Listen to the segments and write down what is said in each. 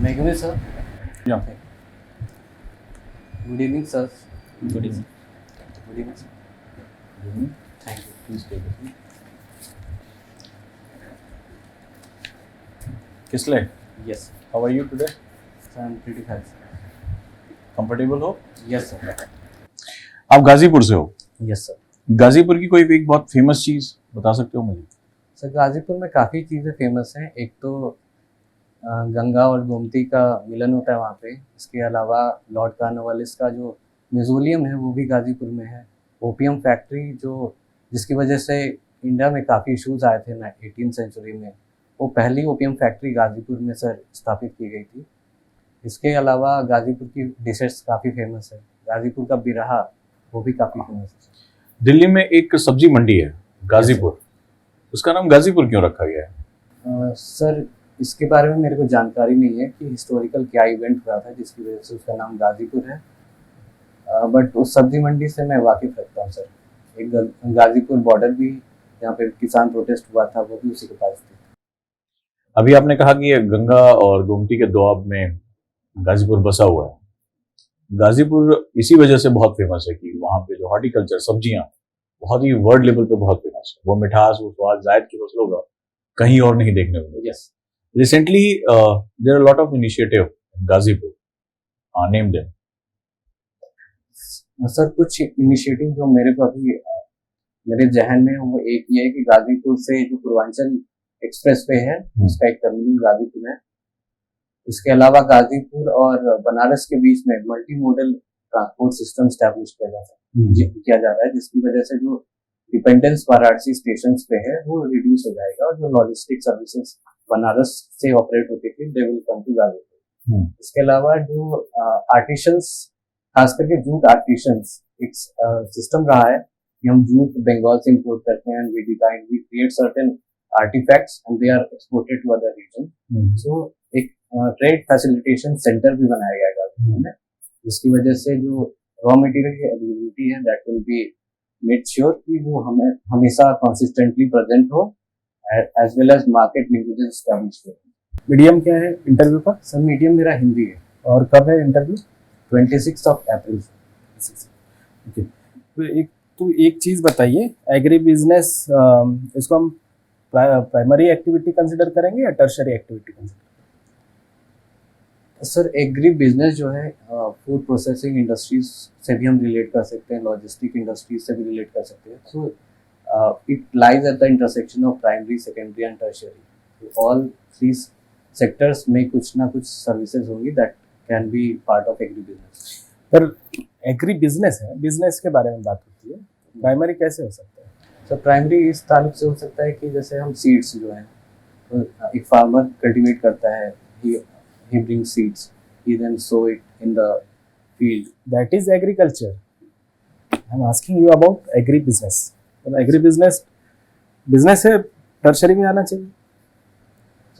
Thank you, sir. Yeah. Good evening, sir. Good evening. Good evening, sir. Good evening. Thank you. Please take a seat. Kisle, Yes, how are you today? sir. I'm pretty fine, sir. Comfortable हो? Yes, sir. आप गाजीपुर से हो। Yes, sir. Ghazipur की कोई एक बहुत famous चीज बता सकते हो मुझे? सर गाजीपुर में काफ़ी चीज़ें फेमस हैं। एक तो गंगा और गोमती का मिलन होता है वहाँ पे। इसके अलावा लॉर्ड कॉर्नवालिस का जो म्यूज़ियम है वो भी गाजीपुर में है। ओपियम फैक्ट्री जो जिसकी वजह से इंडिया में काफ़ी इश्यूज आए थे ना 18th सेंचुरी में, वो पहली ओपियम फैक्ट्री गाजीपुर में सर स्थापित की गई थी। इसके अलावा गाजीपुर की डिशेस काफ़ी फेमस है। गाजीपुर का बिरहा वो भी काफ़ी फेमस है। दिल्ली में एक सब्जी मंडी है गाजीपुर, उसका नाम गाजीपुर क्यों रखा गया है? सर इसके बारे में मेरे को जानकारी नहीं है कि हिस्टोरिकल क्या इवेंट हुआ था जिसकी वजह से उसका नाम गाजीपुर है। बट उस सब्जी मंडी से मैं वाकिफ रखता हूँ सर। एक गाजीपुर बॉर्डर भी जहाँ पे किसान प्रोटेस्ट हुआ था वो भी उसी के पास थी। अभी आपने कहा कि ये गंगा और गोमती के दोआब में गाजीपुर बसा हुआ है। गाजीपुर इसी वजह से बहुत फेमस है कि वहाँ पे जो हॉर्टिकल्चर सब्जियां बहुत ही वर्ल्ड लेवल पे बहुत फेमस है। वो मिठास, वो स्वाद जायद की फसलों का कहीं और नहीं देखने को मिला। Yes recently there are lot of initiative in Ghazipur, name them. Sir, कुछ इनिशिएटिव जो मेरे को अभी मेरे जहन में है, वो एक ये है कि गाजीपुर से जो पूर्वांचल एक्सप्रेस वे है उसका एक टर्मिनल गाजीपुर है। इसके अलावा गाजीपुर और बनारस के बीच में multi modal transport system establish किया जा रहा है, जिसकी वजह से जो डिपेंडेंस वाराणसी स्टेशन पे है वो रिड्यूस हो जाएगा और जो लॉजिस्टिक सर्विसेज बनारस से ऑपरेट होती थी they will come to Ghazipur. इसके अलावा जो आर्टिशंस, खास करके जूट आर्टिशंस, एक सिस्टम रहा है कि हम जूट बंगाल से इंपोर्ट करते हैं, we design, we create certain artifacts and they are exported to other region. So एक ट्रेड फैसिलिटेशन सेंटर भी बनाया गया है गाजीपुर में, जिसकी वजह से जो रॉ मटेरियल की अवेलेबिलिटी है that will be made sure कि वो हमें हमेशा कंसिस्टेंटली प्रेजेंट हो, as well as market linkages establish हो। मीडियम क्या है इंटरव्यू का? सर मीडियम मेरा हिंदी है। और कब है इंटरव्यू? 26 अप्रैल। ओके, तो एक चीज़ बताइए, एग्री बिजनेस इसको हम प्राइमरी एक्टिविटी कंसिडर करेंगे या tertiary activity consider? Sir agri business जो है फूड प्रोसेसिंग इंडस्ट्रीज से भी हम रिलेट कर सकते हैं, लॉजिस्टिक इंडस्ट्रीज से भी रिलेट कर सकते हैं। So it lies at the intersection of primary, secondary and tertiary. All three sectors में कुछ ना कुछ सर्विसेज होंगी that can B part of agri business. पर एग्री बिजनेस है, बिजनेस के बारे में बात होती है, प्राइमरी कैसे हो सकता है? सर प्राइमरी इस ताल्लुक से हो सकता है कि जैसे हम सीड्स जो हैं, तो एक फार्मर कल्टीवेट करता है, he brings seeds, he then sow it in the field. That is agriculture. I'm asking you about agri business. तो एग्री बिजनेस है, टर्शरी में आना चाहिए।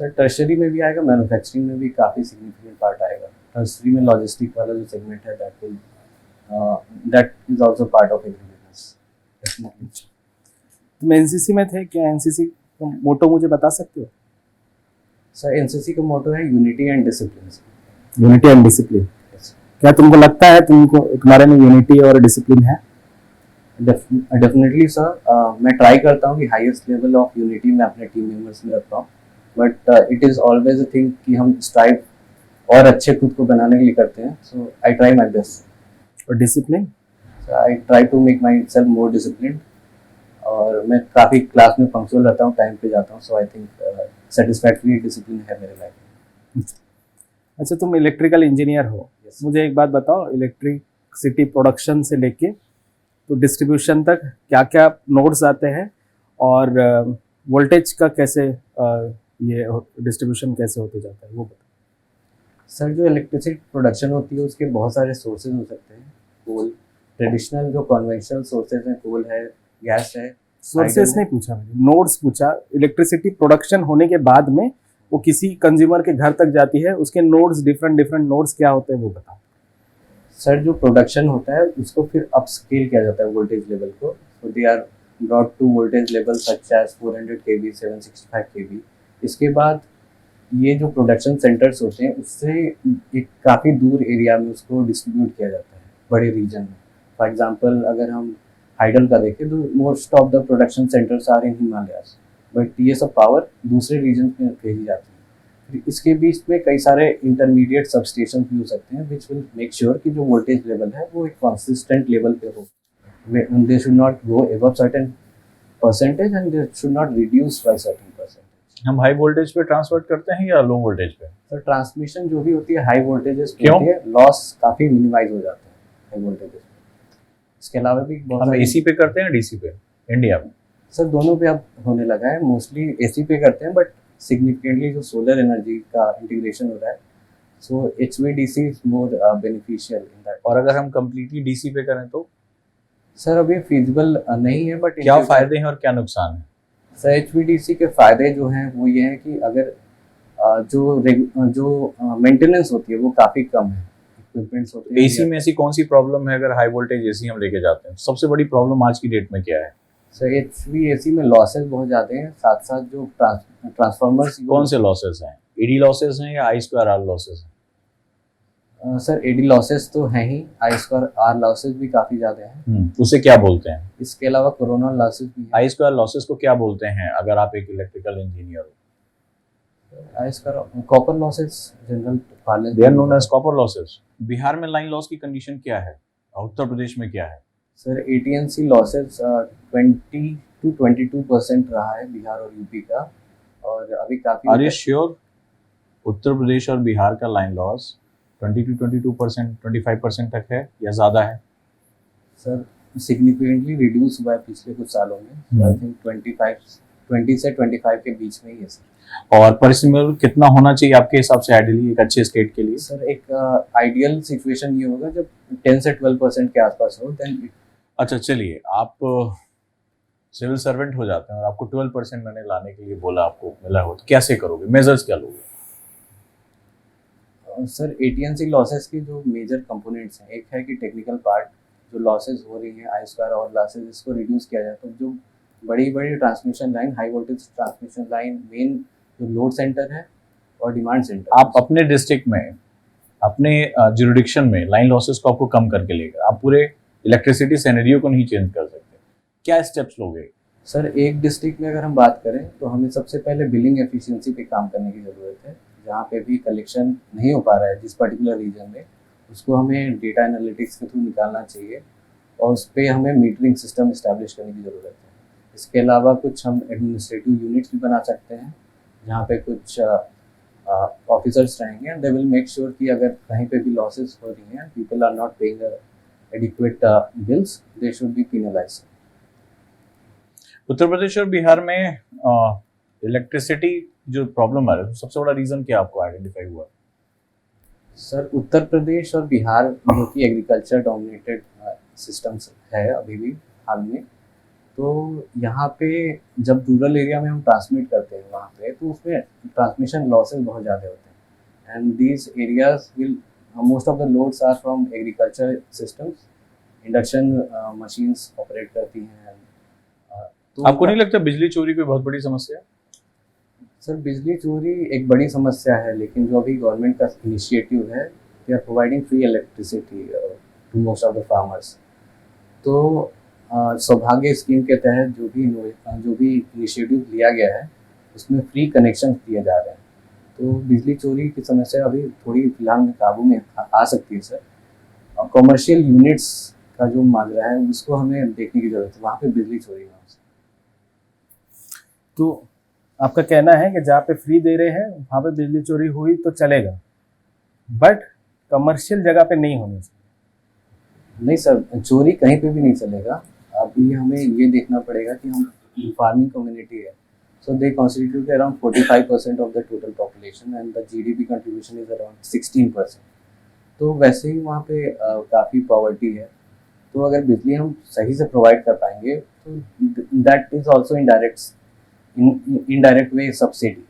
सर टर्शरी में भी आएगा, मैन्युफैक्चरिंग में भी काफ़ी सिग्निफिकेंट पार्ट आएगा। टर्शरी में लॉजिस्टिक वाला जो सेगमेंट है that is also part of agri business. तुम एनसीसी में थे क्या? एनसीसी का मोटो मुझे बता सकते हो? सर एनसीसी का मोटो है unity and discipline. Unity and discipline. क्या तुमको लगता है तुम्हारे में यूनिटी और डिसिप्लिन है? डेफिनेटली सर, मैं ट्राई करता हूँ कि हाईएस्ट लेवल ऑफ यूनिटी मैं अपने टीम मेंबर्स में रखता हूँ, but it is always a thing कि हम स्ट्राइव और अच्छे खुद को बनाने के लिए करते हैं। So I try my best. और discipline? I try to make myself more discipline, और मैं काफ़ी क्लास में पंक्चुअल रहता हूँ, टाइम पे जाता हूँ। सो आई थिंक सेटिस्फैक्टरी डिसिप्लिन है मेरे लाइफ में। अच्छा, तुम इलेक्ट्रिकल इंजीनियर हो। Yes. मुझे एक बात बताओ, इलेक्ट्रिसिटी प्रोडक्शन से लेके तो डिस्ट्रीब्यूशन तक क्या क्या नोड्स आते हैं, और वोल्टेज का कैसे ये डिस्ट्रीब्यूशन कैसे होते जाता है वो बताओ। सर जो इलेक्ट्रिसिटी प्रोडक्शन होती है उसके बहुत सारे सोर्सेज हो सकते हैं। कोल, ट्रेडिशनल जो कन्वेंशनल सोर्सेज हैं, कोल है, गैस है। सोर्सेस नहीं पूछा मैंने, नोड्स पूछा। इलेक्ट्रिसिटी प्रोडक्शन होने के बाद में वो किसी कंज्यूमर के घर तक जाती है, उसके नोड्स, डिफरेंट नोड्स क्या होते हैं वो बताओ। सर जो प्रोडक्शन होता है उसको फिर अपस्केल किया जाता है वोल्टेज लेवल को। So they are brought to voltage level such as 400 kV, 765 kV। इसके बाद ये जो प्रोडक्शन सेंटर्स होते हैं उससे एक काफ़ी दूर एरिया में उसको डिस्ट्रीब्यूट किया जाता है, बड़े रीजन में। फॉर एग्जांपल अगर हम हाइडल का देखें तो most of the production centres are in Himalayas, but ये सब पावर दूसरे रीजन में भेजी जाती है। फिर इसके बीच में कई सारे इंटरमीडिएट सबस्टेशन भी हो सकते हैं विच विल मेक श्योर कि जो वोल्टेज लेवल है वो एक कंसिस्टेंट लेवल पे हो। They should not go above certain percentage and they should not reduce by certain percentage. हम हाई वोल्टेज पे ट्रांसफर करते हैं या लो वोल्टेज पे? तो ट्रांसमिशन जो भी होती है हाई वोल्टेजेस पे क्यों? होती है, लॉस काफ़ी मिनिमाइज हो जाता है हाई वोल्टेजेस पे। इसके अलावा भी बहुत हम सारी- एसी पे करते हैं डीसी पे इंडिया में? सर दोनों पे अब होने लगा है, मोस्टली एसी पे करते हैं, बट सिग्निफिकेंटली जो सोलर एनर्जी का इंटीग्रेशन हो रहा है, सो HVDC is more beneficial in that. और अगर हम कम्प्लीटली डीसी पे करें तो सर अभी फिजिबल नहीं है, बट क्या फायदे हैं और क्या नुकसान है? सर HVDC के फायदे जो हैं वो ये हैं कि अगर जो मेंटेनेंस होती है वो काफ़ी कम है, इक्विपमेंट्स होते हैं। एसी में ऐसी कौन सी प्रॉब्लम है अगर हाई वोल्टेज एसी हम लेके जाते हैं? सबसे बड़ी प्रॉब्लम आज की डेट में क्या है? सर HVAC में लॉसेस बहुत ज़्यादा हैं, साथ साथ जो ट्रांसफार्मर्स कौन से लॉसेस हैं? एडी लॉसेस हैं या आई स्क्वायर आर लॉसेस हैं? सर एडी लॉसेस तो हैं ही, I2R लॉसेस भी काफ़ी ज़्यादा हैं। उसे क्या बोलते हैं? इसके अलावा कोरोना लॉसेस भी हैं। आई स्क्वायर लॉसेस को क्या बोलते हैं अगर आप एक इलेक्ट्रिकल इंजीनियर हो? I2R copper losses general parlance they are known as copper losses. Bihar में लाइन लॉस की कंडीशन क्या है और उत्तर प्रदेश में क्या है? सर AT&C लॉसेस 20 to 22% रहा है बिहार और यूपी का, और अभी काफ़ी आर यू श्योर? उत्तर प्रदेश और बिहार का लाइन लॉस 20 to 22%, 25% तक है या ज़्यादा है? सर सिग्निफिकेंटली रिड्यूस हुआ है पिछले कुछ सालों में। आई थिंक 20 से 25 के बीच में ही है सर। और परिसीमल कितना होना चाहिए आपके हिसाब से आइडियली एक अच्छे स्टेट के लिए? सर एक आइडियल सिचुएशन ये होगा जब 10 से 12% के आसपास हो, देन। अच्छा चलिए, आप सिविल सर्वेंट हो जाते हैं और आपको 12% मैंने लाने के लिए बोला, आपको मिला हो तो कैसे करोगे? मेजर्स क्या लोगे? सर AT&C लॉसेस के जो मेजर कंपोनेंट्स हैं, एक है कि टेक्निकल पार्ट, जो लॉसेस हो रही हैं I2R और लॉसेस, इसको रिड्यूस किया जाए। तो जो बड़ी बड़ी transmission line, high voltage transmission line, main जो लोड सेंटर है और डिमांड सेंटर, आप अपने डिस्ट्रिक्ट में, अपने जुरिडिक्शन में लाइन लॉसेस को आपको कम करके लेकर आप पूरे इलेक्ट्रिसिटी सिनेरियो को नहीं चेंज कर सकते, क्या स्टेप्स लोगे? सर एक डिस्ट्रिक्ट में अगर हम बात करें तो हमें सबसे पहले बिलिंग एफिशिएंसी पे काम करने की ज़रूरत है। जहाँ पे भी कलेक्शन नहीं हो पा रहा है जिस पर्टिकुलर रीजन में, उसको हमें डेटा एनालिटिक्स के थ्रू निकालना चाहिए और उस पर हमें मीटरिंग सिस्टम इस्टेब्लिश करने की ज़रूरत है। इसके अलावा कुछ हम एडमिनिस्ट्रेटिव यूनिट्स भी बना सकते हैं जहाँ पे कुछ ऑफिसर्स रहेंगे and they will make sure कि अगर कहीं पे भी लॉसेस हो रही हैं, people are not paying adequate bills, they should be penalised. Uttar Pradesh और बिहार में इलेक्ट्रिसिटी जो प्रॉब्लम आ रहा है, सबसे बड़ा रीजन क्या आपको आइडेंटिफाई हुआ? सर उत्तर प्रदेश और बिहार जो कि एग्रीकल्चर डोमिनेटेड सिस्टम्स है अभी भी हाल में, तो यहाँ पे जब रूरल एरिया में हम ट्रांसमिट करते हैं वहाँ पे, तो उसमें ट्रांसमिशन लॉसेस बहुत ज़्यादा होते हैं and these areas will most of the loads are from agriculture systems, induction machines operate करती हैं। तो आपको नहीं लगता बिजली चोरी कोई बहुत बड़ी समस्या है? सर बिजली चोरी एक बड़ी समस्या है, लेकिन जो अभी गवर्नमेंट का इनिशिएटिव है, they are providing free electricity to most of the farmers. तो सौभाग्य स्कीम के तहत जो भी इनिशिएटिव लिया गया है उसमें फ्री कनेक्शन दिए जा रहे हैं, तो बिजली चोरी की समस्या अभी थोड़ी फिलहाल में काबू में आ सकती है सर। और कमर्शियल यूनिट्स का जो माजरा है उसको हमें देखने की जरूरत है, वहाँ पे बिजली चोरी ना हो। तो आपका कहना है कि जहाँ पे फ्री दे रहे हैं वहाँ पे बिजली चोरी हुई तो चलेगा, बट कमर्शियल जगह पे नहीं होनी चाहिए? नहीं सर, चोरी कहीं पे भी नहीं चलेगा। अभी हमें ये देखना पड़ेगा कि हम फार्मिंग कम्युनिटी है, so they constitute around 45% of the total population and the GDP contribution is around 16%। तो वैसे ही वहाँ पे काफ़ी पॉवर्टी है, तो अगर बिजली हम सही से प्रोवाइड कर पाएंगे तो that is also indirect way subsidy.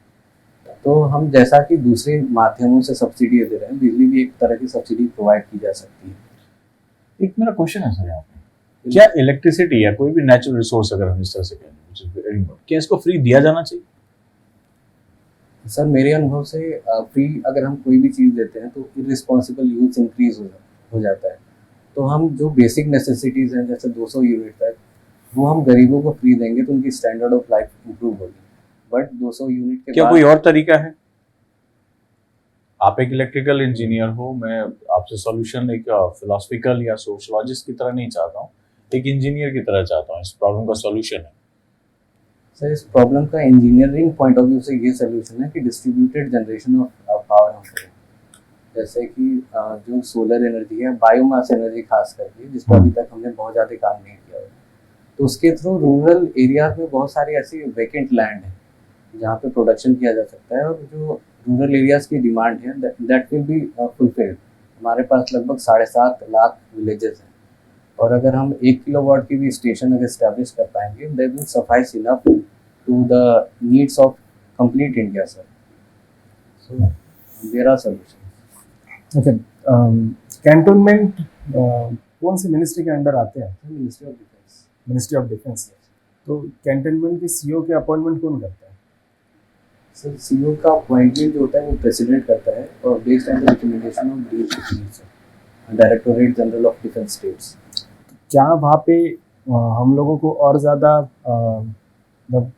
तो हम जैसा कि दूसरे माध्यमों से सब्सिडी दे रहे हैं, बिजली भी एक तरह की सब्सिडी प्रोवाइड की जा सकती है। एक मेरा क्वेश्चन है सर यहाँ पे, क्या इलेक्ट्रिसिटी या कोई भी नेचुरल रिसोर्स अगर हम इस तरह से कहें, क्या इसको फ्री दिया जाना चाहिए? सर मेरे अनुभव से फ्री अगर हम कोई भी चीज़ देते हैं तो इरिस्पॉन्सिबल यूज इंक्रीज हो जाता है। तो हम जो बेसिक नेसेसिटीज़ हैं जैसे 200 यूनिट तक वो हम गरीबों को फ्री देंगे तो उनकी स्टैंडर्ड ऑफ लाइफ इंप्रूव होगी। बट 200 यूनिट के क्या बाद कोई और तरीका है? आप एक इलेक्ट्रिकल इंजीनियर हो, मैं आपसे सॉल्यूशन एक फिलोसफिकल या सोशलॉजिस्ट की तरह नहीं चाहता हूँ, एक इंजीनियर की तरह चाहता हूँ। इस प्रॉब्लम का सॉल्यूशन है। सर इस प्रॉब्लम का इंजीनियरिंग पॉइंट ऑफ व्यू से ये सोल्यूशन है कि डिस्ट्रीब्यूटेड जनरेशन ऑफ पावर हम करें। जैसे कि जो सोलर एनर्जी है, बायोमास एनर्जी खास करके, जिस पर अभी तक हमने बहुत ज़्यादा काम नहीं किया है, तो उसके थ्रू रूरल एरियाज में बहुत सारी ऐसी वेकेंट लैंड है जहाँ पे प्रोडक्शन किया जा सकता है और जो रूरल एरियाज की डिमांड है दैट विल बी फुलफिल्ड। हमारे पास लगभग 7.5 लाख विलेजेस हैं और अगर हम 1 किलोवाट की भी स्टेशन अगर इस्टेब्लिश कर पाएंगे that will suffice enough to the needs of complete India sir. So there are solution. Okay, cantonment कौन सी मिनिस्ट्री के अंडर आते हैं? Ministry of defence. Ministry of defence. तो कैंटोनमेंट के सीईओ के अपॉइंटमेंट कौन करता है? सर सीईओ का अपॉइंटमेंट जो होता है वो प्रेसिडेंट करता है और based on the recommendation of D directorate general of defence states. क्या वहाँ पे हम लोगों को और ज़्यादा मतलब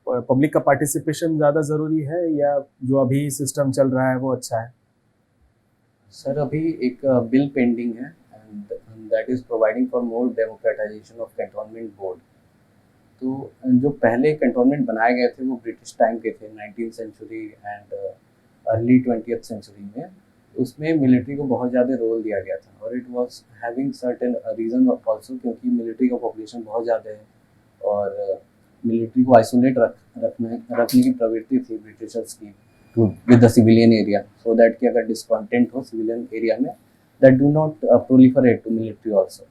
पब्लिक का पार्टिसिपेशन ज़्यादा ज़रूरी है या जो अभी सिस्टम चल रहा है वो अच्छा है? सर अभी एक बिल पेंडिंग है and that is providing for more democratisation of cantonment board. तो जो पहले कैंटोनमेंट बनाए गए थे वो ब्रिटिश टाइम के थे 19th century and early 20th century में। उसमें मिलिट्री को बहुत ज़्यादा रोल दिया गया था और it was having certain reason also क्योंकि मिलिट्री का पॉपुलेशन बहुत ज़्यादा है और मिलिट्री को आइसोलेट रखने की प्रवृत्ति थी ब्रिटिशर्स की with the civilian area so that कि अगर डिसकॉन्टेंट हो सिविलियन एरिया में that do not proliferate to military also.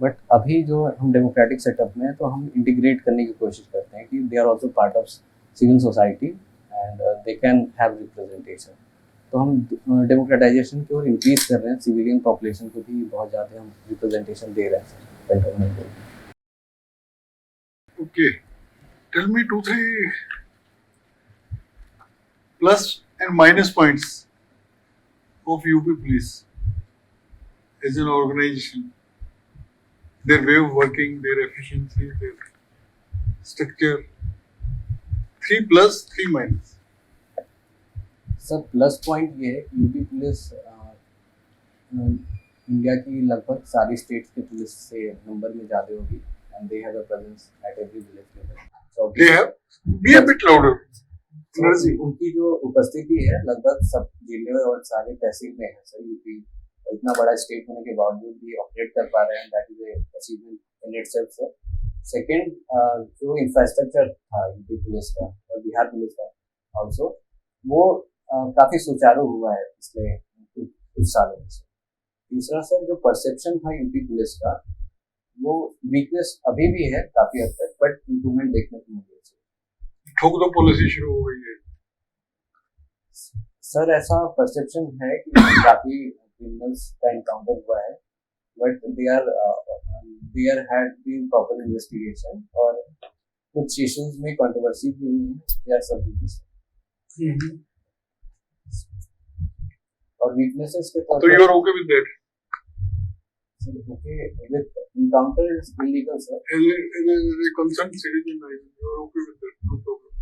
But अभी जो हम डेमोक्रेटिक सेटअप में हैं तो हम इंटीग्रेट करने की कोशिश करते हैं कि they are also part of civil society and they can have representation. तो हम डेमोक्रेटाइजेशन की ओर इंक्रीज कर रहे हैं, सिविलियन पॉपुलेशन को भी बहुत ज़्यादा हम रिप्रेजेंटेशन दे रहे हैं कैंटोनमेंट को। Okay, tell me 2-3 plus and minus points of UP Police as an organization, their way of working, their efficiency, their structure. 3 plus, 3 minus. Sir plus point ये है कि यूपी पुलिस इंडिया की लगभग सारी states के police से number में ज़्यादा होगी and they have a presence at every village level. They have be a bit louder. Energy. उनकी जो उपस्थिति है लगभग सब जिले और सारे तहसील में है सर। यूपी इतना बड़ा स्टेट होने के बावजूद भी ऑपरेट कर पा रहे हैं, that is a achievement in itself sir. Second, जो इंफ्रास्ट्रक्चर था यूपी पुलिस का और बिहार पुलिस का ऑल्सो वो काफ़ी सुचारू हुआ है पिछले कुछ सालों में से। तीसरा सर, जो परसेप्शन था यूपी पुलिस का वो वीकनेस अभी भी है काफ़ी हद तक, बट इम्प्रूवमेंट देखने को मिल रही है। ठोक दो पॉलिसी शुरू हो गई है सर ऐसा परसेप्शन है कि काफ़ी क्रिमिनल्स का इनकाउंटर हुआ है but there had been proper investigation और कुछ इश्यूज में कंट्रोवर्सी भी हुई है, दे आर सब और वीकनेसेस के तौर तो you are okay with that okay with encounter is illegal sir. as a concerned citizen you are okay with that, no problem.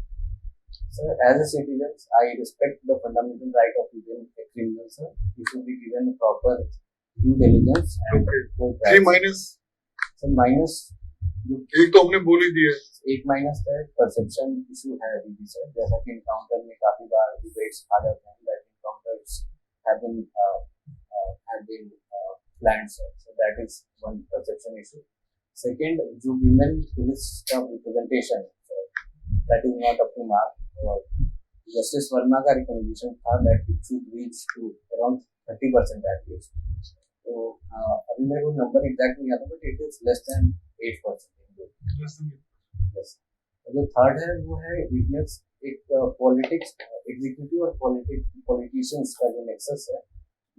Sir, as a citizen, I respect the fundamental right of Indian criminals, sir. He should be given proper due diligence and court Okay. 3 trials. minus Sir, minus जो एक तो हमने बोल ही दिया एक minus है perception issue है अभी भी सर। जैसा कि इनकाउंटर में काफी बार डिबेट्स आ जाते हैं that encounters have been planned sir, so that is one perception issue. Second, जो women पुलिस का representation that is not up to mark और जस्टिस वर्मा का रिकमेंडेशन था that it should reach to around 30% at least. तो अभी मेरे को number exact नहीं आता but it is less than 8%। yes. जो थर्ड है वो है वीकनेस एक पॉलिटिक्स एग्जीक्यूटिव और पॉलिटिशियंस का जो नेक्सस है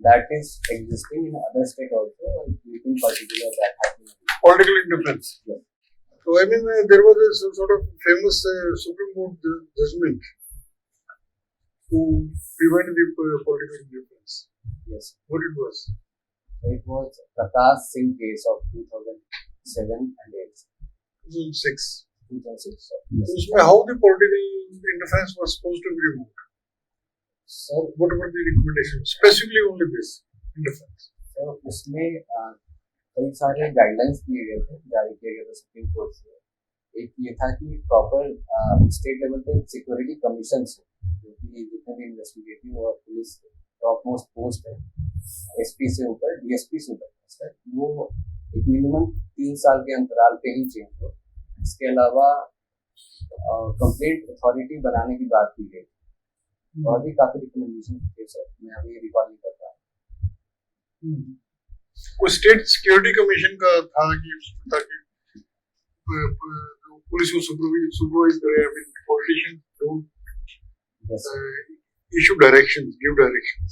that is existing in other state also and in particular that happening. political indifference. Yes. So I mean there was some sort of famous Supreme Court judgment to prevent the political indifference? Yes. What it was? So it was Prakash Singh case of 2007 and 8. 2006. 2006. So उसमें how the political interference was supposed to be removed? Sir What were the recommendations? Specifically only this interference. तो उसमें कई सारे guidelines दिए गए थे, जारी किए गए थे सुप्रीम कोर्ट से। एक ये था कि प्रॉपर स्टेट लेवल पे सिक्योरिटी कमीशन हो, जो कि जितने भी इन्वेस्टिगेटिव और पुलिस टॉप मोस्ट पोस्ट है, एसपी से ऊपर डीएसपी से ऊपर सर, वो एक मिनिमम 3 साल के अंतराल पे ही चेंज हो। इसके अलावा कंप्लेंट अथॉरिटी बनाने की बात की गई और भी काफी रिकमेंडेशन थे सर, मैं अभी रिकॉल नहीं कर रहा। वो स्टेट सिक्योरिटी कमीशन का था कि उसमें ताकि पुलिस को सुपरवाइज करे, I mean politicians don't issue directions, give directions.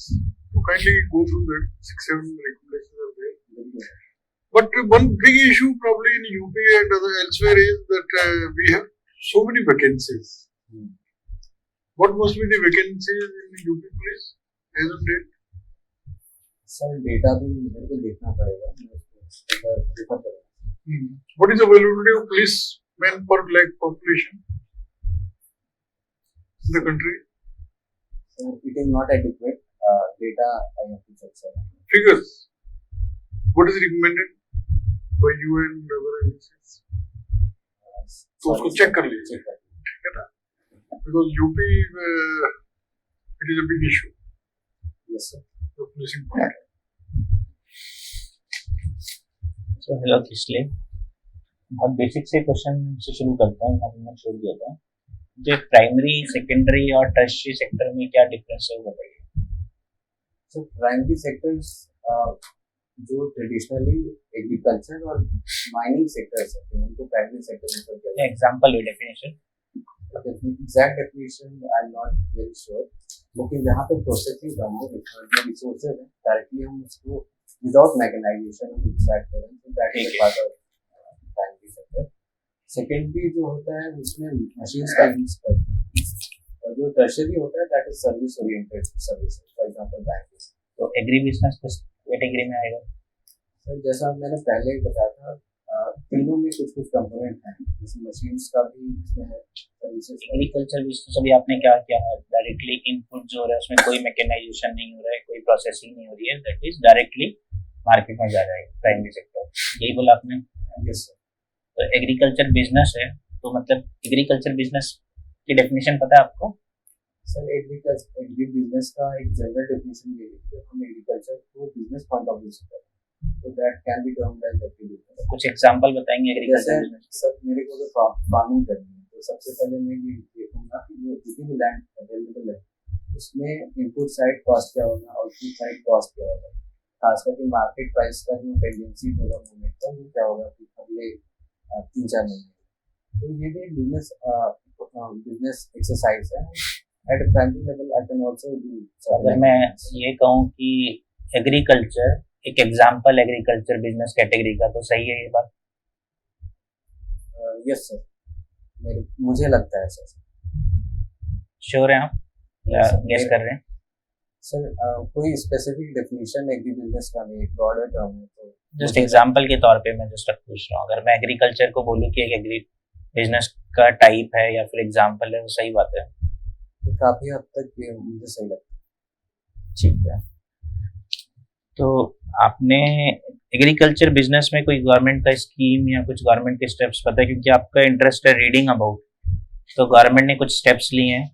So kindly go through that. 6-7 recommendations are there. But one big issue probably in UP and other elsewhere is that we have so many vacancies. What must be the vacancies in the UP police as on date? Sir data भी मेरे को देखना पड़ेगा, मैं उसको prefer करूँगा। What is the availability of police men per lakh population in the country? So it is not adequate data I have to check sir. Figures. What is recommended by you and other agencies? तो उसको check कर लीजिए, ठीक है ना? Because UP it is a big issue. Yes sir. The policing part. So hello किसले, बहुत basic से question से शुरू करता हूँ, आपने छोड़ दिया था। जो प्राइमरी, सेकेंडरी और टर्शियरी सेक्टर में क्या डिफरेंस है वो बताइए। So primary sectors जो ट्रेडिशनली एग्रीकल्चर और माइनिंग सेक्टर्स हैं उनको प्राइमरी सेक्टर में किया जाता है। एग्जांपल और definition. Exact definition I am not very sure, लेकिन जहाँ पे प्रोसेसिंग कम हो, जो रिसोर्सेज हैं डायरेक्टली हम उसको विदाउट मैकेनाइजेशन हम एक्सट्रैक्ट करें, तो that is part of primary sector. Secondary जो होता है उसमें मशीन्स का यूज करते हैं, और जो टर्शियरी होता है that is service oriented service, for example banking. तो एग्री बिजनेस किस कैटेगरी में आएगा? सर जैसा मैंने पहले ही बताया था, तीनों में कुछ कुछ कंपोनेंट हैं, जैसे मशीन्स का भी इसमें है, सर्विसेज। एग्रीकल्चर बिजनेस अभी आपने क्या किया, डायरेक्टली इनपुट जो हो रहा है उसमें कोई मैकेनाइजेशन नहीं हो रहा है, कोई प्रोसेसिंग नहीं हो रही है, दैट इज डायरेक्टली मार्केट में जा रहा है प्राइमरी सेक्टर, यही बोला आपने? Yes sir. तो एग्रीकल्चर बिजनेस है, तो मतलब एग्रीकल्चर बिजनेस की डेफिनेशन पता है आपको? सर एग्री बिजनेस का एक जनरल डेफिनेशन ये है कि हम एग्रीकल्चर को बिजनेस पॉइंट ऑफ व्यू से करें, तो that can be termed as agri business. कुछ एग्जांपल बताएंगे एग्रीकल्चर बिजनेस? सर मेरे को अगर फार्मिंग करनी है तो सबसे पहले मैं ये देखूंगा कि जो जितनी भी लैंड अवेलेबल है उसमें इनपुट साइड कॉस्ट क्या होगा, आउटपुट साइड कॉस्ट क्या होगा, खास करके मार्केट प्राइस का जो टेंडेंसी होगा मूवमेंट का वो क्या होगा अगले 3-4 महीने। तो ये भी बिजनेस एक्सरसाइज है eight primary level. I can also do. अगर मैं ये कहूँ कि एग्रीकल्चर एक एग्जांपल एग्रीकल्चर बिजनेस कैटेगरी का, तो सही है ये बात? यस सर, मुझे लगता है सर। श्योर हैं आप या गेस कर रहे हैं? सर कोई स्पेसिफिक डेफिनेशन एग्री बिजनेस का नहीं, ब्रॉडर टर्म है, तो जस्ट एग्जांपल के तौर पे मैं जस्ट पूछ रहा हूँ। अगर मैं एग्रीकल्चर को बोलूँ कि एक एग्री बिजनेस का टाइप है या फिर एग्जांपल है, वो सही बात है? तो काफी हद तक ये मुझे सही लगता है। ठीक है, तो आपने एग्रीकल्चर बिजनेस में कोई गवर्नमेंट का स्कीम या कुछ गवर्नमेंट के स्टेप्स पता है? क्योंकि आपका इंटरेस्ट है रीडिंग अबाउट, तो गवर्नमेंट ने कुछ स्टेप्स लिए हैं,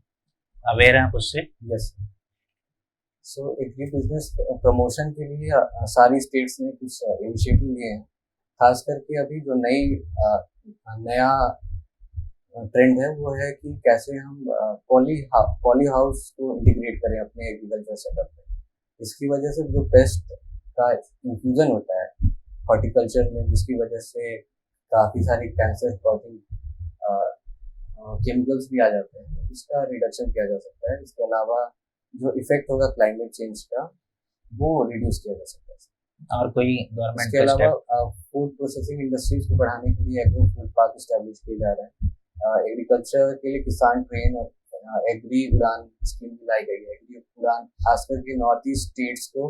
अवेयर हैं आप उससे? यस। सो एग्री बिजनेस प्रमोशन के लिए सारी स्टेट्स ने कुछ इनिशिएटिव लिए हैं, खास करके अभी जो नया ट्रेंड है वो है कि कैसे हम पॉली हाउस को इंटीग्रेट करें अपने एग्रीकल्चर सेटअप में। इसकी वजह से जो पेस्ट का इंफ्यूजन होता है हॉर्टिकल्चर में, जिसकी वजह से काफ़ी सारी कैंसर कॉजिंग केमिकल्स भी आ जाते हैं, इसका रिडक्शन किया जा सकता है। इसके अलावा जो इफेक्ट होगा क्लाइमेट चेंज का वो रिड्यूस किया जा सकता है। और कोई गवर्नमेंट इसके अलावा फूड प्रोसेसिंग इंडस्ट्रीज को बढ़ाने के लिए एग्रो फूड पार्क स्टैब्लिश किए जा रहे हैं। एग्रीकल्चर के लिए किसान ट्रेन और एग्री उड़ान स्कीम भी लाई गई है। एग्री उड़ान खास करके नॉर्थ ईस्ट स्टेट्स को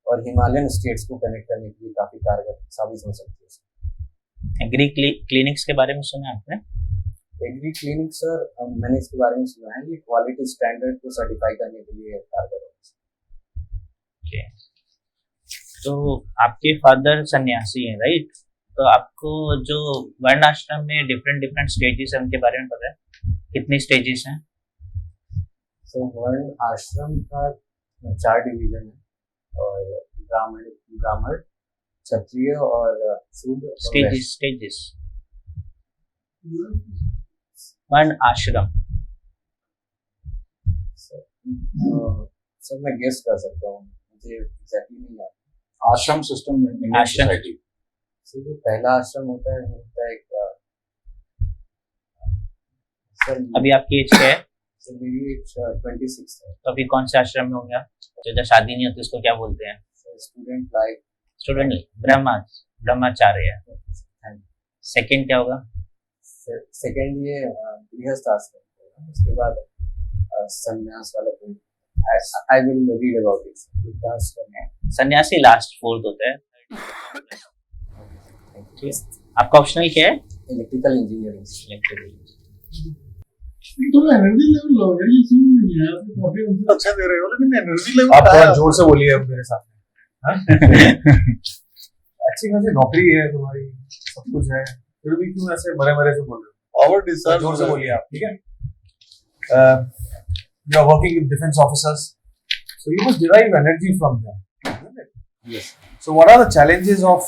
और हिमालयन स्टेट्स को कनेक्ट करने के लिए काफी कारगर साबित हो सकती है। एग्री क्लिनिक्स के बारे में सुना है आपने? एग्री क्लिनिक सर, मैंने इसके बारे में सुना है, ये क्वालिटी स्टैंडर्ड को सर्टिफाई करने के लिए कारगर होगा। ओके, तो आपके फादर सन्यासी हैं, राइट? तो आपको जो वर्ण आश्रम में डिफरेंट स्टेजेस है उनके बारे में पता है? कितनी स्टेजेस हैं? तो वर्ण आश्रम का 4 डिवीजन है, और ब्राह्मण, क्षत्रिय और शूद्र और वैश्य। स्टेजेस वर्ण आश्रम। सर मैं गेस कर सकता हूँ, मुझे एग्जैक्टली नहीं आता। आश्रम सिस्टम में इंडियन आश्रम। सोसाइटी। सर जो पहला आश्रम होता है वो होता है एक सर अभी आपकी एज क्या है? सर मेरी एज 26 है। तो अभी कौन से आश्रम में होंगे आप? तो जब शादी नहीं होती उसको क्या बोलते हैं? Student life. स्टूडेंट ब्रह्मचार्य। सेकंड क्या होगा? सेकंड ये गृहस्थ आश्रम होगा, उसके बाद संन्यास वाला कोई, I will read about it. सन्यासी लास्ट, फोर्थ होता है। ठीक है, आपका ऑप्शनल क्या है? Electrical engineering. इलेक्ट्रिकल। थोड़ा एनर्जी लेवल लो यार, ये सुन नहीं यार, काफी उनसे अच्छा दे रहे हो, लेकिन एनर्जी लेवल आप थोड़ा जोर से बोलिए अब मेरे सामने। अच्छी खासी नौकरी है तुम्हारी, सब कुछ है, फिर भी क्यों ऐसे मरे मरे से बोल रहे हो? पावर डिस्चार्ज जोर से बोलिए आप, ठीक है? You are working with defense officers, so you must derive energy from them, isn't it? Yes. So what are the challenges of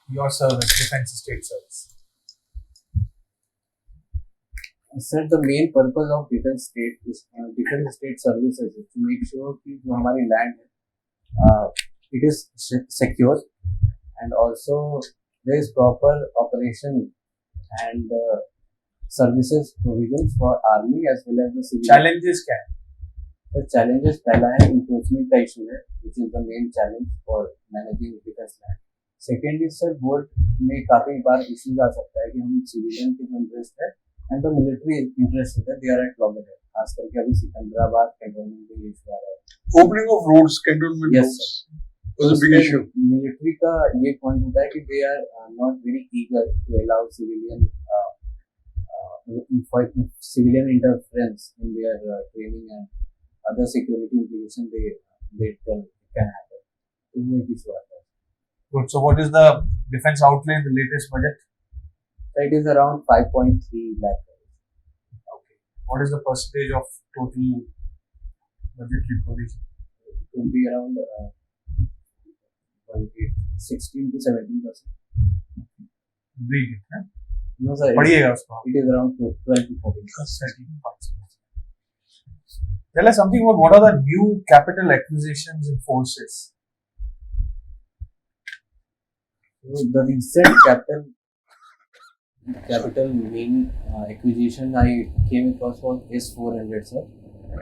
your service, defense state service? Sir, the main purpose of defense state services is to make sure कि जो हमारी land है, it is secure, and also there is proper operation and services provisions for army as well as the civil. Challenges क्या है? The challenges पहला है encroachment का issue है, which is the main challenge for managing defense land. Second is sir, board में काफी बार issues आ सकता है कि हम civilian के जो interest है and the military interest होता है, they are at loggerhead. खास करके अभी सिकंदराबाद कैंटोनमेंट में ये issue आ रहा है। opening of roads, cantonment Yes, roads was a big issue. Military का ये पॉइंट होता है कि they are not very eager to allow civilian interference in their training and other security implications they tell can happen. तो वो एक issue आता है। Good. So what is the defense outlay in the latest budget? So it is around 5.3 lakh. Okay. What is the percentage of total budgetary provision? It will be around 16 to 17%. Read it. Huh? No sir, पढ़िएगा उसको। it is around 12 to 14%. Tell us something about what are the new capital acquisitions in forces? So the recent capital main acquisition I came across was S400 sir.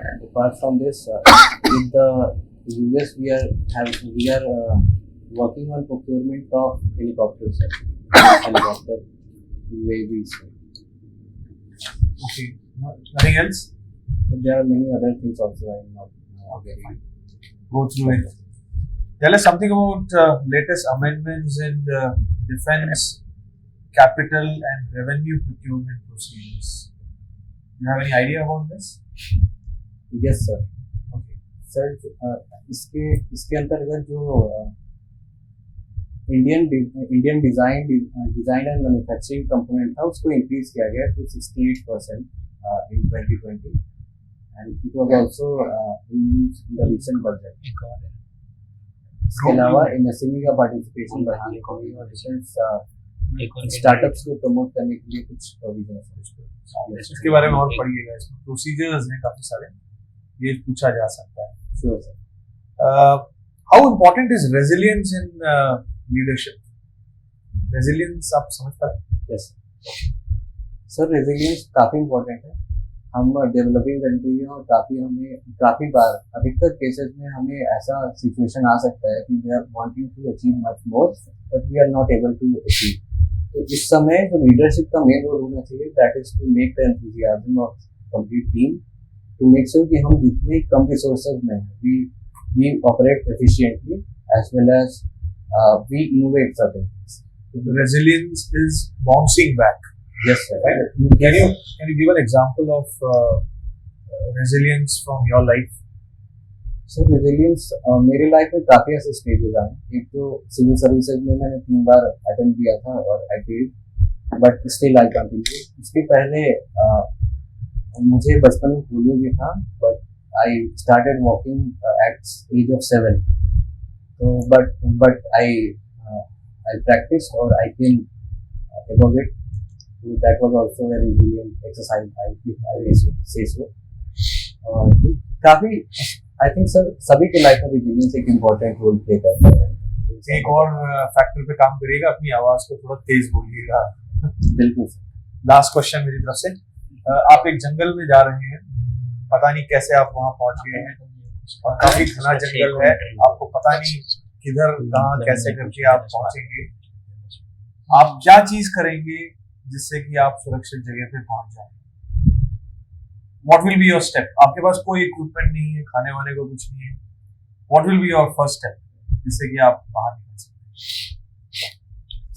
And apart from this, with the US we are working on procurement of helicopters sir. Helicopter UAVs. Okay. Nothing else? So there are many other things also I am not very. Go through it. Tell us something about latest amendments in the defense capital and revenue procurement procedures. Do you have any idea about this? Yes sir. Okay. Sir इसके अंतर्गत जो Indian design and manufacturing component था उसको increase किया गया to 68% in 2020 and it was also used in the recent budget. इसके अलावा MSME का पार्टिसिपेशन बढ़ाने के लिए और डिफरेंट स्टार्टअप्स को प्रमोट करने के लिए कुछ प्रोविजंस है। इसके बारे में और पढ़िएगा, इसमें प्रोसीजर्स हैं काफी सारे, ये पूछा जा सकता है। Sure sir. How important is resilience in leadership? Resilience आप समझ पा रहे हैं? यस सर, रेजिलियंस काफी इम्पोर्टेंट है। हम डेवलपिंग कंट्री हैं और काफी बार अधिकतर केसेस में हमें ऐसा सिचुएशन आ सकता है कि we are wanting to achieve much more but we are not able to achieve. तो इस समय जो लीडरशिप का मेन रोल होना चाहिए that is to make the enthusiasm of complete team to make sure कि हम जितने कम resources में हैं, we operate efficiently as well as we innovate certain things. Resilience is bouncing back. Yes, sir. Right. Can you give an example of resilience from your life? Sir resilience मेरी life में काफ़ी ऐसे stages आए. एक तो civil services में मैंने 3 बार attempt दिया था और I failed, but still I continue. इसके पहले मुझे बचपन में पोलियो भी था, but I started walking at age of 7. तो बट आई प्रैक्टिस और I can above it. So that was also a resilient exercise, I will say so. और काफ़ी आई थिंक सर सभी के लाइफ में रेजिलियंस एक इम्पोर्टेंट रोल प्ले करता है. एक और फैक्टर पे काम करिएगा, अपनी आवाज को थोड़ा तेज बोलिएगा. बिल्कुल सर. लास्ट क्वेश्चन मेरी तरफ से. आप एक जंगल में जा रहे हैं, पता नहीं कैसे आप वहां पहुंच गए हैं, और काफी घना जंगल है, आपको पता नहीं किधर कहाँ कैसे करके आप पहुंचेंगे. आप क्या चीज करेंगे जिससे कि आप सुरक्षित जगह पे पहुंच जाए? What will be your step? आपके पास कोई इक्विपमेंट नहीं है, खाने वाने को कुछ नहीं है. What will be your first step जिससे कि आप बाहर निकल सकते?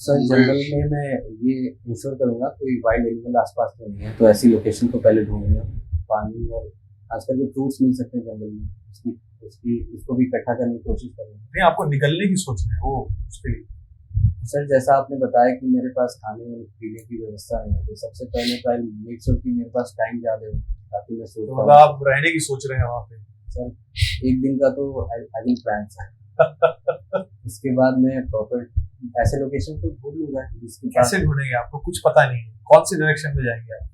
सर जंगल में मैं ये इंश्योर करूंगा कोई वाइल्ड एनिमल आसपास तो नहीं है, तो ऐसी लोकेशन को पहले ढूंढूंगा. पानी और खास करके फ्रूट्स मिल सकते हैं जंगल में, उसको भी इकट्ठा करने की कोशिश करूंगा. नहीं, आपको निकलने की सोच रहे हो उसके लिए? सर जैसा आपने बताया कि मेरे पास खाने और पीने की व्यवस्था नहीं है, तो सबसे पहले तो आई मेक श्योर कि मेरे पास टाइम ज़्यादा हो ताकि मैं सोच तो आप रहने की सोच रहे हैं वहाँ पे? सर एक दिन का तो आई विल प्लान सर. इसके बाद मैं प्रॉपर ऐसे लोकेशन को ढूंढ लूंगा जिसके पास. कैसे ढूंढेंगे? आपको कुछ पता नहीं है, कौन सी डायरेक्शन में जाएंगे आप?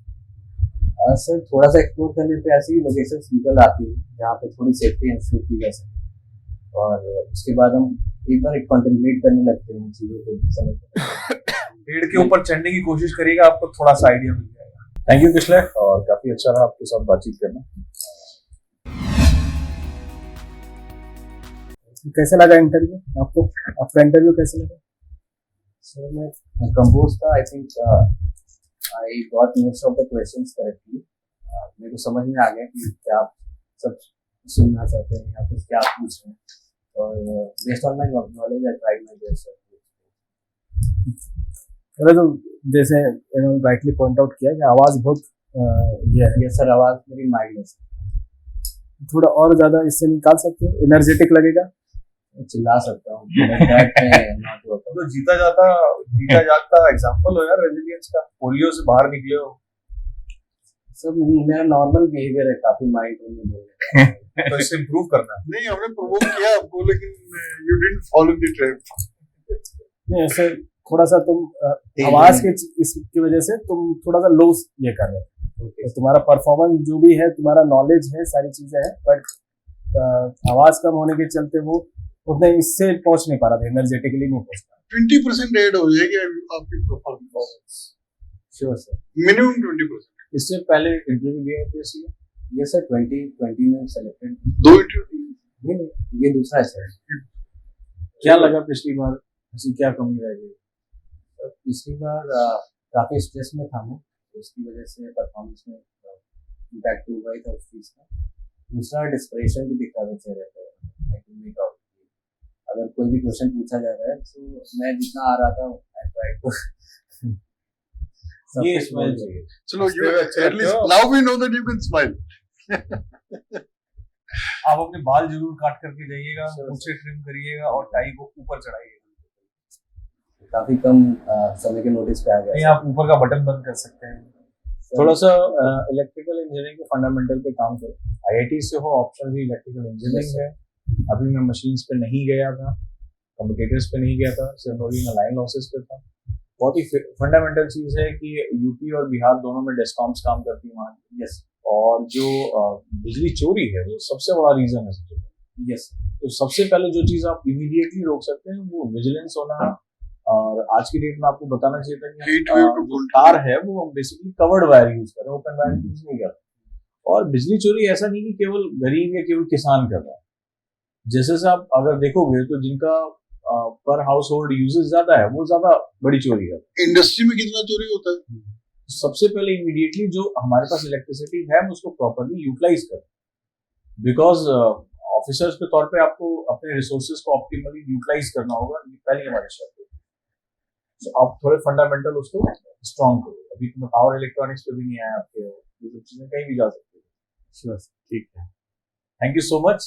सर थोड़ा सा एक्सप्लोर करने पे ऐसी लोकेशंस निकल आती हैं जहाँ पे थोड़ी सेफ्टी इंश्योर की जा सके, और उसके बाद हम एक बार कंटेम्पलेट करने लगते हैं चीज़ों को समझ. पेड़ के ऊपर चढ़ने की कोशिश करिएगा, आपको थोड़ा सा आइडिया मिल जाएगा. थैंक यू पिछले, और काफी अच्छा रहा आपके साथ बातचीत करना. कैसे लगा इंटरव्यू आपको? आपका इंटरव्यू कैसे लगा? सर मैं कंपोज था. I think I got most of the questions correctly. मेरे को समझ में आ गया कि क्या आप सब सुनना चाहते हैं या फिर क्या पूछ रहे हैं, और based on my knowledge I tried my best. तो जैसे इन्होंने राइटली पॉइंट आउट किया कि आवाज़ बहुत ये सर आवाज़ मेरी माइल्ड है. थोड़ा और ज़्यादा इससे निकाल सकते हो, एनर्जेटिक लगेगा, चिल्ला सकता हूँ. तो जीता जागता एग्जांपल हो यार रेजिलियंस का. पोलियो से बाहर निकले हो. सब मेरा नॉर्मल बिहेवियर है, काफी माइंड में बोलने का. तो इससे इम्प्रूव करना है. नहीं, हमने प्रोवोक किया आपको, लेकिन you didn't follow the trap. नहीं ऐसे थोड़ा सा तुम आवाज के इसकी वजह से तुम थोड़ा सा लो ये कर रहे हो. तो तुम्हारा परफॉर्मेंस जो भी है, तुम्हारा नॉलेज है, सारी चीजें हैं, बट आवाज कम होने के चलते वो उतने इससे पहुंच नहीं पा रहा था, एनर्जेटिकली नहीं पहुंच पा रहा. 20% ऐड हो जाएगी आपकी परफॉर्मेंस. Sure sir. मिनिमम 20%. इससे पहले इंटरव्यू दिया है किसी का? ये सर 2020 में सेलेक्टेड. 2 इंटरव्यू. नहीं ये दूसरा है सर. क्या लगा पिछली बार, ऐसी क्या कमी रह गई? पिछली बार काफी स्ट्रेस में था मैं, तो उसकी वजह से परफॉर्मेंस में इम्पैक्ट हुआ ही था उस चीज का. दूसरा डिस्परेशन भी दिखता था चेहरे पे. आई कैन मेक आउट अगर कोई भी क्वेश्चन पूछा जा रहा है, तो मैं जितना आ रहा था आई ट्राई टू. ये स्माइल चाहिए. चलो, you at least now we know that you can smile. आप अपने बाल जरूर काट करके जाइएगा, मूंछें ट्रिम करिएगा और टाई को ऊपर चढ़ाइएगा. काफी कम समय के नोटिस पे आ गया. नहीं, आप ऊपर का बटन बंद कर सकते हैं. थोड़ा सा इलेक्ट्रिकल इंजीनियरिंग के फंडामेंटल पे काम करो. आईआईटी से हो, ऑप्शन भी इलेक्ट्रिकल इंजीनियरिंग है. अभी मैं मशीन्स पे नहीं गया था, कम्युनिकेटर्स पे नहीं गया था, सिर्फ ओनली मैं लाइन लॉसेस पे था. बहुत ही फंडामेंटल चीज है कि यूपी और बिहार दोनों में डिस्कॉम्स काम करती है वहाँ. यस. और जो बिजली चोरी है वो सबसे बड़ा रीजन है सबसे. यस. तो सबसे पहले जो चीज आप इमीडिएटली रोक सकते हैं वो विजिलेंस होना. और आज की डेट में आपको बताना चाहिए था कि जो तार है वो हम बेसिकली कवर्ड वायर यूज कर रहे हैं, ओपन वायर यूज नहीं कर रहे. और बिजली चोरी ऐसा नहीं कि केवल गरीब या केवल किसान कर रहा है. जैसे से आप अगर देखोगे तो जिनका पर हाउस होल्ड यूजेस ज्यादा है वो ज्यादा बड़ी चोरी है. इंडस्ट्री में कितना चोरी होता है? सबसे पहले इमीडिएटली जो हमारे पास इलेक्ट्रिसिटी है हम उसको प्रॉपरली यूटिलाइज करें, बिकॉज ऑफिसर्स के तौर पे आपको अपने रिसोर्सेज को ऑप्टिमली यूटिलाइज करना होगा, ये पहली हमारी शर्त है। तो आप थोड़े फंडामेंटल उसको स्ट्रॉन्ग करो। अभी तुम्हें पावर इलेक्ट्रॉनिक्स पे भी नहीं आया आपके, ये सब चीजें कहीं भी जा सकती है। श्योर। ठीक है, थैंक यू सो मच।